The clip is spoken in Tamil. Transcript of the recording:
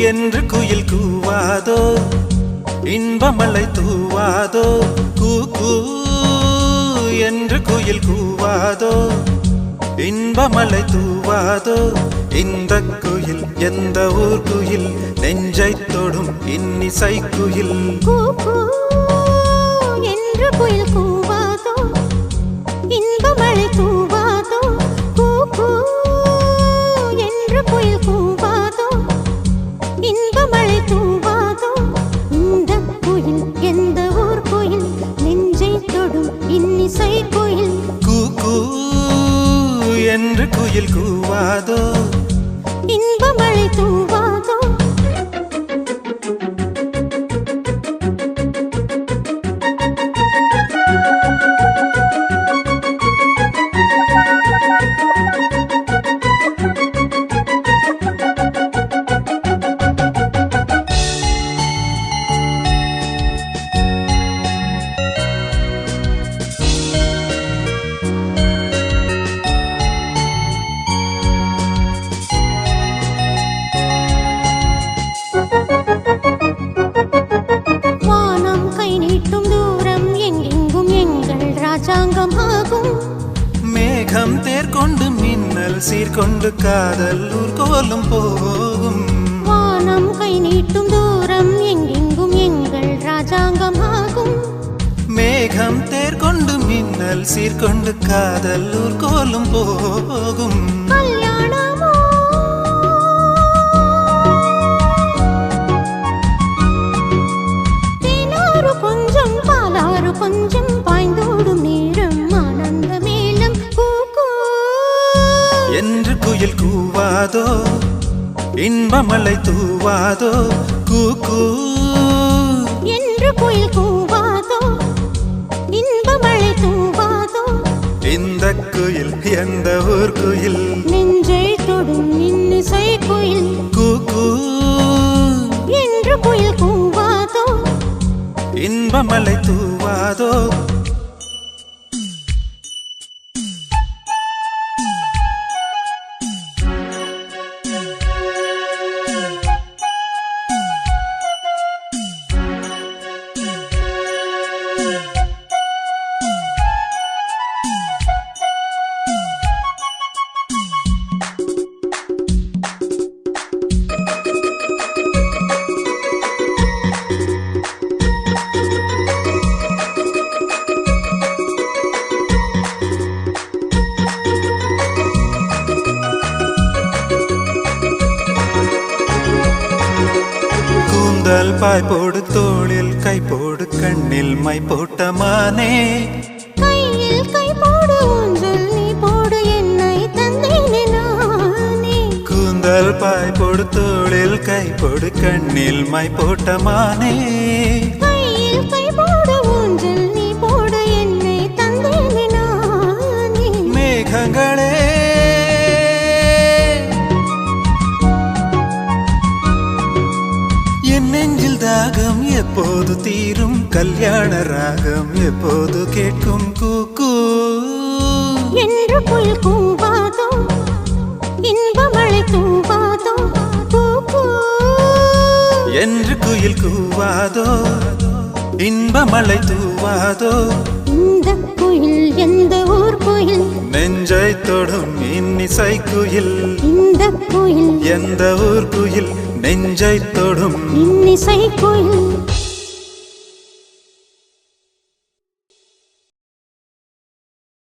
என்று குயில் கூவாதோ, இன்பமலை தூவாதோ. கூ என்று குயில் கூவாதோ, இன்பமலை தூவாதோ. இந்த குயில் எந்த ஊர் குயில், நெஞ்சை தொடும் இன்னிசை குயில். என்று குயில் கூவாதோ, இன்பமலை தூவாதோ. என்று குயில் கூவாதோ, இன்பமலை தூவாதோ. இந்த குயில் எந்த ஊர் குயில், நெஞ்சை தொடும் இன்னிசை குயில். கூ என்று குயில் கூவாதோ, இன்பமலை தூவாதோ. மேகம் தேர்கொண்டு மின்னல் சீர்கொண்டு காதல் ஊர்கோலம் போகும். வானம் கை நீட்டும் தூரம் எங்கெங்கும் எங்கள் ராஜாங்கம் ஆகும். மேகம் தேர்கொண்டு மின்னல் சீர்கொண்டு காதல் ஊர்கோலம் போகும். கல்யாணமோ தேனாறு கொஞ்சம் பாலாறு கொஞ்சம் பாய்ந்தோடும் நேரம் ஆனந்த மேலம். என்று குயில் கூவாதோ, இன்பமலை தூவாதோ. கூ என்று குயில் கூவாதோ, இன்பமலை தூவாதோ. இந்த குயில் எந்த ஊர் குயில், நெஞ்சை தொடும் இன்னிசை குயில். கூ என்று குயில் கூவாதோ, இன்பமலை தூவாதோ. கூந்தல் பாய் போடு தோளில் கை போடு கண்ணில் மை போட்ட மானே. கையில் கை போடு ஊஞ்சல் நீ போடு என்னை தந்தேனே நானே. கூந்தல் பாய் போடு தோளில் கை போடு கண்ணில் மை போட்ட மானே. கையில் கை போடு ஊஞ்சல் நீ போடு என்னை தந்தேனே நானே. மேகங்களே என் நெஞ்சில் தாகம் எப்போது தீரும், கல்யாண ராகம் எப்போது கேட்கும். கூ என்று குயில் கூவாதோ, இன்பமலை தூவாதோ. என்று குயில் கூவாதோ, இன்பமலை தூவாதோ. இந்த குயில் எந்த ஊர் குயில், நெஞ்சை தொடும் இன்னிசை குயில். இந்த குயில் எந்த ஊர் குயில், நெஞ்சை தொடும் இன்னிசை குயில்.